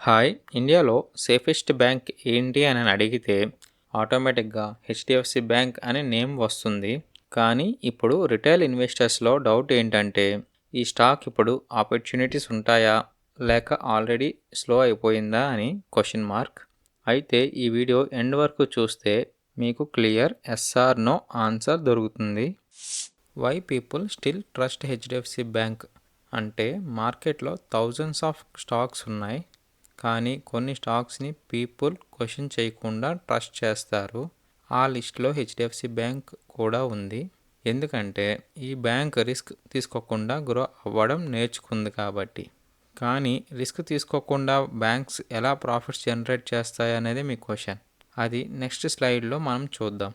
Hi! ఇండియాలో safest bank ఏంటి అని అడిగితే ఆటోమేటిక్‌గా హెచ్‌డిఎఫ్‌సి బ్యాంక్ అనే నేమ్ వస్తుంది. కానీ ఇప్పుడు రిటైల్ ఇన్వెస్టర్స్‌లో డౌట్ ఏంటంటే ఈ స్టాక్ ఇప్పుడు ఆపర్చునిటీస్ ఉంటాయా? లేక ఆల్రెడీ స్లో అయిపోయిందా అని క్వెషన్ మార్క్. అయితే ఈ వీడియో ఎండ్ వరకు చూస్తే మీకు clear yes or no answer దొరుకుతుంది. Why people still trust HDFC bank అంటే మార్కెట్‌లో థౌజండ్స్ ఆఫ్ స్టాక్స్ ఉన్నాయి. కానీ కొన్ని స్టాక్స్ని పీపుల్ క్వశ్చన్ చేయకుండా ట్రస్ట్ చేస్తారు. ఆ లిస్ట్లో హెచ్డిఎఫ్సి బ్యాంక్ కూడా ఉంది. ఎందుకంటే ఈ బ్యాంక్ రిస్క్ తీసుకోకుండా గ్రో అవ్వడం నేర్చుకుంది కాబట్టి. కానీ రిస్క్ తీసుకోకుండా బ్యాంక్స్ ఎలా ప్రాఫిట్స్ జనరేట్ చేస్తాయి అనేది మీ క్వశ్చన్. అది నెక్స్ట్ స్లైడ్లో మనం చూద్దాం.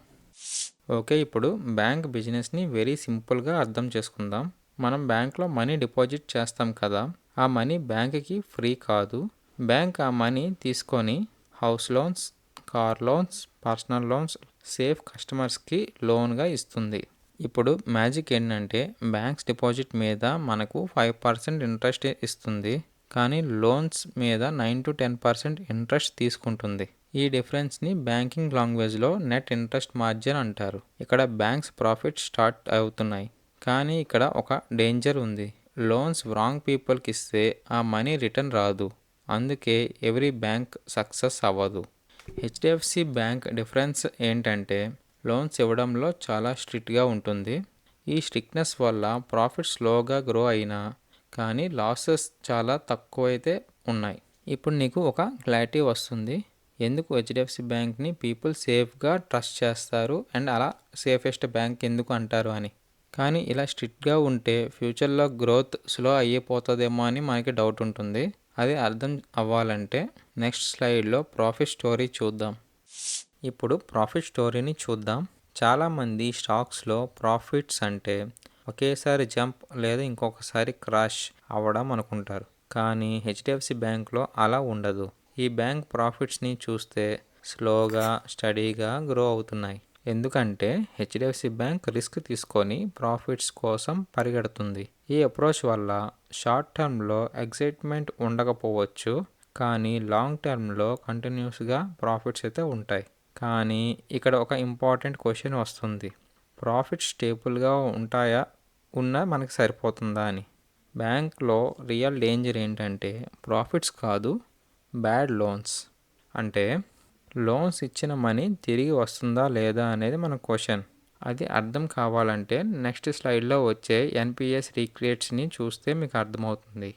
ఓకే, ఇప్పుడు బ్యాంక్ బిజినెస్ని వెరీ సింపుల్గా అర్థం చేసుకుందాం. మనం బ్యాంక్లో మనీ డిపాజిట్ చేస్తాం కదా, ఆ మనీ బ్యాంక్కి ఫ్రీ కాదు. బ్యాంక్ ఆ మనీ తీసుకొని house loans, car loans, personal loans, safe కస్టమర్స్కి లోన్గా ఇస్తుంది. ఇప్పుడు మ్యాజిక్ ఏంటంటే బ్యాంక్స్ డిపాజిట్ మీద మనకు 5% ఇంట్రెస్ట్ ఇస్తుంది, కానీ లోన్స్ మీద 9-10% ఇంట్రెస్ట్ తీసుకుంటుంది. ఈ డిఫరెన్స్ని బ్యాంకింగ్ లాంగ్వేజ్లో నెట్ ఇంట్రెస్ట్ మార్జిన్ అంటారు. ఇక్కడ బ్యాంక్స్ ప్రాఫిట్ స్టార్ట్ అవుతున్నాయి. కానీ ఇక్కడ ఒక డేంజర్ ఉంది. లోన్స్ రాంగ్ పీపుల్కి ఇస్తే ఆ మనీ రిటర్న్ రాదు. అందుకే ఎవ్రీ బ్యాంక్ సక్సెస్ అవ్వదు. హెచ్డిఎఫ్సి బ్యాంక్ డిఫరెన్స్ ఏంటంటే లోన్స్ ఇవ్వడంలో చాలా స్ట్రిక్ట్గా ఉంటుంది. ఈ స్ట్రిక్ట్నెస్ వల్ల ప్రాఫిట్ స్లోగా గ్రో అయినా కానీ లాసెస్ చాలా తక్కువైతే ఉన్నాయి. ఇప్పుడు నీకు ఒక క్లారిటీ వస్తుంది ఎందుకు హెచ్డిఎఫ్సి బ్యాంక్ని పీపుల్ సేఫ్గా ట్రస్ట్ చేస్తారు అండ్ అలా సేఫెస్ట్ బ్యాంక్ ఎందుకు అంటారు అని. కానీ ఇలా స్ట్రిక్ట్గా ఉంటే ఫ్యూచర్లో గ్రోత్ స్లో అయిపోతుందేమో అని మనకి డౌట్ ఉంటుంది. అది అర్థం అవ్వాలంటే నెక్స్ట్ స్లైడ్లో ప్రాఫిట్ స్టోరీ చూద్దాం. ఇప్పుడు ప్రాఫిట్ స్టోరీని చూద్దాం. చాలామంది స్టాక్స్లో ప్రాఫిట్స్ అంటే ఒకేసారి జంప్ లేదా ఇంకొకసారి క్రాష్ అవ్వడం అనుకుంటారు. కానీ హెచ్డిఎఫ్సి బ్యాంక్లో అలా ఉండదు. ఈ బ్యాంక్ ప్రాఫిట్స్ని చూస్తే స్లోగా స్టడీగా గ్రో అవుతున్నాయి. ఎందుకంటే హెచ్డిఎఫ్సి బ్యాంక్ రిస్క్ తీసుకొని ప్రాఫిట్స్ కోసం పరిగెడుతుంది. ఈ అప్రోచ్ వల్ల షార్ట్ టర్మ్లో ఎగ్జైట్మెంట్ ఉండకపోవచ్చు, కానీ లాంగ్ టర్మ్లో కంటిన్యూస్గా ప్రాఫిట్స్ అయితే ఉంటాయి. కానీ ఇక్కడ ఒక ఇంపార్టెంట్ క్వశ్చన్ వస్తుంది. ప్రాఫిట్స్ స్టేబుల్గా ఉంటాయా, ఉన్నా మనకి సరిపోతుందా అని. బ్యాంక్లో రియల్ డేంజర్ ఏంటంటే ప్రాఫిట్స్ కాదు, బ్యాడ్ లోన్స్. అంటే లోన్స్ ఇచ్చిన మనీ తిరిగి వస్తుందా లేదా అనేది మన క్వశ్చన్. అది అర్థం కావాలంటే నెక్స్ట్ స్లైడ్లో వచ్చే ఎన్పిఎస్ రీక్రియేట్స్ని చూస్తే మీకు అర్థమవుతుంది.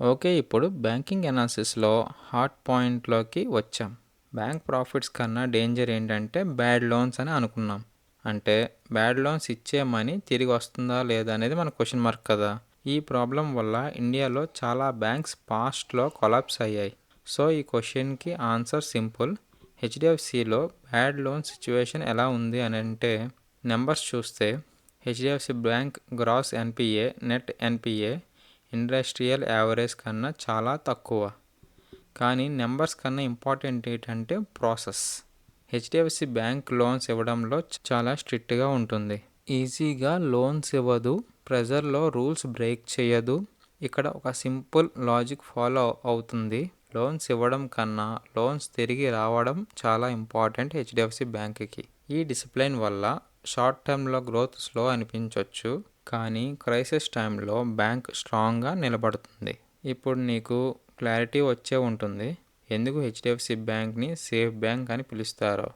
ఓకే, ఇప్పుడు బ్యాంకింగ్ అనాలిసిస్లో హాట్ పాయింట్లోకి వచ్చాం. బ్యాంక్ ప్రాఫిట్స్ కన్నా డేంజర్ ఏంటంటే బ్యాడ్ లోన్స్ అని అనుకున్నాం. అంటే బ్యాడ్ లోన్స్ ఇచ్చే మనీ తిరిగి వస్తుందా లేదా అనేది మన క్వశ్చన్ మార్క్ కదా. ఈ ప్రాబ్లం వల్ల ఇండియాలో చాలా బ్యాంక్స్ పాస్ట్లో కొలాప్స్ అయ్యాయి. సో ఈ క్వశ్చన్కి ఆన్సర్ సింపుల్. హెచ్డిఎఫ్సిలో బ్యాడ్ లోన్ సిచ్యువేషన్ ఎలా ఉంది అని అంటే నెంబర్స్ చూస్తే HDFC bank gross NPA, net NPA industrial average కన్నా చాలా తక్కువ. కానీ నెంబర్స్ కన్నా ఇంపార్టెంట్ ఏంటంటే ప్రాసెస్. హెచ్డిఎఫ్సి బ్యాంక్ లోన్స్ ఇవ్వడంలో చాలా స్ట్రిక్ట్గా ఉంటుంది. ఈజీగా లోన్స్ ఇవ్వదు, ప్రెజర్లో రూల్స్ బ్రేక్ చేయదు. ఇక్కడ ఒక సింపుల్ లాజిక్ ఫాలో అవుతుంది. లోన్స్ ఇవ్వడం కన్నా లోన్స్ తిరిగి రావడం చాలా ఇంపార్టెంట్ హెచ్డిఎఫ్సి బ్యాంక్కి. ఈ డిసిప్లిన్ వల్ల షార్ట్ టర్మ్లో గ్రోత్ స్లో అనిపించవచ్చు, కానీ క్రైసిస్ టైంలో బ్యాంక్ స్ట్రాంగ్గా నిలబడుతుంది. ఇప్పుడు నీకు క్లారిటీ వచ్చే ఉంటుంది ఎందుకు హెచ్డిఎఫ్సి బ్యాంక్ని సేఫ్ బ్యాంక్ అని పిలుస్తారో.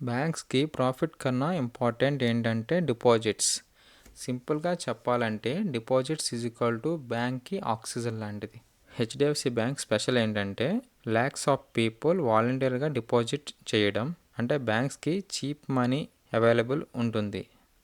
బ్యాంక్స్కి ప్రాఫిట్ కన్నా ఇంపార్టెంట్ ఏంటంటే డిపాజిట్స్. సింపుల్గా చెప్పాలంటే డిపాజిట్స్ ఈజ్ ఈక్వల్ టు బ్యాంక్కి ఆక్సిజన్ లాంటిది. హెచ్డిఎఫ్సి బ్యాంక్ స్పెషల్ ఏంటంటే ల్యాక్స్ ఆఫ్ పీపుల్ వాలంటీర్గా డిపాజిట్ చేయడం. అంటే బ్యాంక్స్కి చీప్ మనీ అవైలబుల్ ఉంటుంది.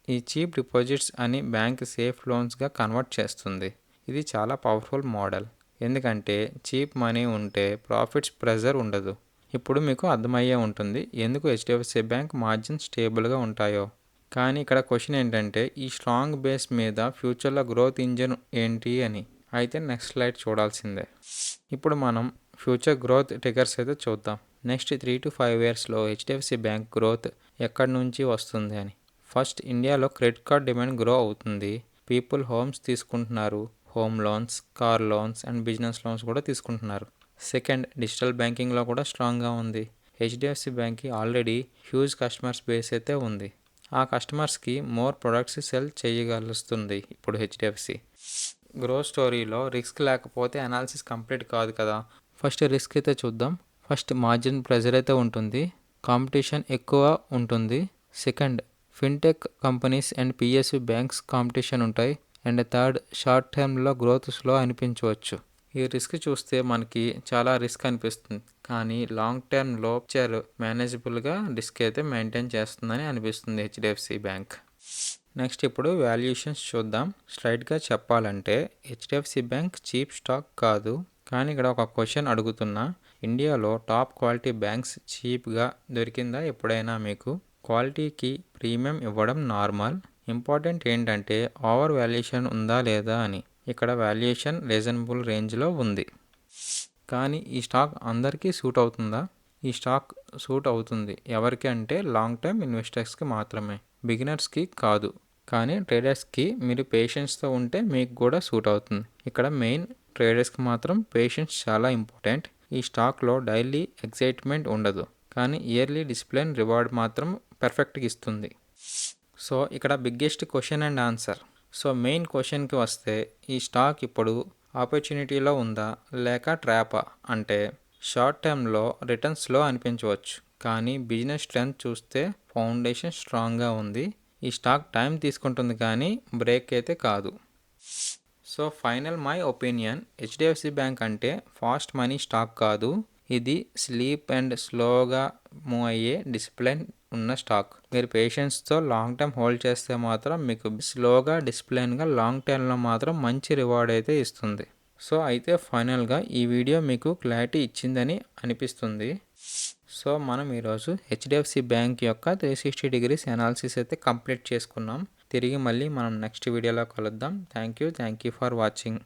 ఈ చీప్ డిపాజిట్స్ అని బ్యాంక్ సేఫ్ లోన్స్గా కన్వర్ట్ చేస్తుంది. ఇది చాలా పవర్ఫుల్ మోడల్. ఎందుకంటే చీప్ మనీ ఉంటే ప్రాఫిట్స్ ప్రెజర్ ఉండదు. ఇప్పుడు మీకు అర్థమయ్యే ఉంటుంది ఎందుకు హెచ్డిఎఫ్సి బ్యాంక్ మార్జిన్ స్టేబుల్గా ఉంటాయో. కానీ ఇక్కడ క్వశ్చన్ ఏంటంటే ఈ స్ట్రాంగ్ బేస్ మీద ఫ్యూచర్లో గ్రోత్ ఇంజిన్ ఏంటి అని. అయితే నెక్స్ట్ స్లైడ్ చూడాల్సిందే. ఇప్పుడు మనం ఫ్యూచర్ గ్రోత్ ట్రిగర్స్ అయితే చూద్దాం. నెక్స్ట్ 3 to 5 ఇయర్స్లో హెచ్డిఎఫ్సి బ్యాంక్ గ్రోత్ ఎక్కడి నుంచి వస్తుంది అని. ఫస్ట్, ఇండియాలో క్రెడిట్ కార్డ్ డిమాండ్ గ్రో అవుతుంది. పీపుల్ హోమ్స్ తీసుకుంటున్నారు, home loans, car loans and business loans కూడా తీసుకుంటున్నారు. సెకండ్, డిజిటల్ బ్యాంకింగ్లో కూడా స్ట్రాంగ్గా ఉంది. హెచ్డిఎఫ్సి బ్యాంక్కి ఆల్రెడీ హ్యూజ్ కస్టమర్స్ బేస్ అయితే ఉంది. ఆ కస్టమర్స్కి మోర్ ప్రొడక్ట్స్ సెల్ చేయగలుస్తుంది ఇప్పుడు హెచ్డిఎఫ్సి. గ్రోత్ స్టోరీలో రిస్క్ లేకపోతే అనాలిసిస్ కంప్లీట్ కాదు కదా. ఫస్ట్ రిస్క్ అయితే చూద్దాం. ఫస్ట్, మార్జిన్ ప్రెజర్ అయితే ఉంటుంది, కాంపిటీషన్ ఎక్కువ ఉంటుంది. Second, fintech companies and PSU banks competition ఉంటాయి. అండ్ థర్డ్, షార్ట్ టర్మ్లో గ్రోత్ స్లో అనిపించవచ్చు. ఈ రిస్క్ చూస్తే మనకి చాలా రిస్క్ అనిపిస్తుంది, కానీ లాంగ్ టర్మ్లో మేనేజబుల్గా రిస్క్ అయితే మెయింటైన్ చేస్తుందని అనిపిస్తుంది హెచ్డిఎఫ్సి బ్యాంక్. నెక్స్ట్ ఇప్పుడు వాల్యుయేషన్స్ చూద్దాం. స్ట్రైట్గా చెప్పాలంటే హెచ్డిఎఫ్సి బ్యాంక్ చీప్ స్టాక్ కాదు. కానీ ఇక్కడ ఒక క్వశ్చన్ అడుగుతున్నా, ఇండియాలో టాప్ క్వాలిటీ బ్యాంక్స్ చీప్గా దొరికిందా ఎప్పుడైనా మీకు? క్వాలిటీకి ప్రీమియం ఇవ్వడం నార్మల్, ఇంపార్టెంట్ ఏంటంటే ఓవర్ వాల్యుయేషన్ ఉందా లేదా అని. ఇక్కడ వాల్యుయేషన్ రీజనబుల్ రేంజ్లో ఉంది. కానీ ఈ స్టాక్ అందరికీ సూట్ అవుతుందా? ఈ స్టాక్ సూట్ అవుతుంది. ఎవరికి అంటే లాంగ్ టర్మ్ ఇన్వెస్టర్స్కి మాత్రమే, బిగినర్స్కి కాదు. కానీ ట్రేడర్స్కి మీరు పేషెన్స్తో ఉంటే మీకు కూడా సూట్ అవుతుంది. ఇక్కడ మెయిన్ ట్రేడర్స్కి మాత్రం పేషెన్స్ చాలా ఇంపార్టెంట్. ఈ స్టాక్లో డైలీ ఎక్సైట్మెంట్ ఉండదు, కానీ ఇయర్లీ డిసిప్లిన్ రివార్డ్ మాత్రం పర్ఫెక్ట్గా ఇస్తుంది. సో ఇక్కడ biggest question and answer. So main క్వశ్చన్కి వస్తే, ఈ స్టాక్ ఇప్పుడు ఆపర్చునిటీలో ఉందా లేక ట్రాపా అంటే, షార్ట్ టర్మ్లో రిటర్న్స్ స్లో అనిపించవచ్చు, కానీ బిజినెస్ స్ట్రెంత్ చూస్తే ఫౌండేషన్ స్ట్రాంగ్గా ఉంది. ఈ స్టాక్ టైం తీసుకుంటుంది కానీ బ్రేక్ అయితే కాదు. So final my opinion, HDFC bank అంటే ఫాస్ట్ మనీ స్టాక్ కాదు. ఇది స్లీప్ అండ్ స్లోగా మూవ్ అయ్యే డిసిప్లిన్ ఉన్న స్టాక్. మీరు పేషెన్స్తో లాంగ్ టర్మ్ హోల్డ్ చేస్తే మాత్రం మీకు స్లోగా డిసిప్లిన్గా లాంగ్ టర్మ్లో మాత్రం మంచి రివార్డ్ అయితే ఇస్తుంది. సో అయితే ఫైనల్గా ఈ వీడియో మీకు క్లారిటీ ఇచ్చిందని అనిపిస్తుంది. సో మనం ఈరోజు హెచ్డిఎఫ్సి బ్యాంక్ యొక్క 360 డిగ్రీస్ అనాలిసిస్ అయితే కంప్లీట్ చేసుకున్నాం. తిరిగి మళ్ళీ మనం నెక్స్ట్ వీడియోలో కలుద్దాం. Thank you for watching.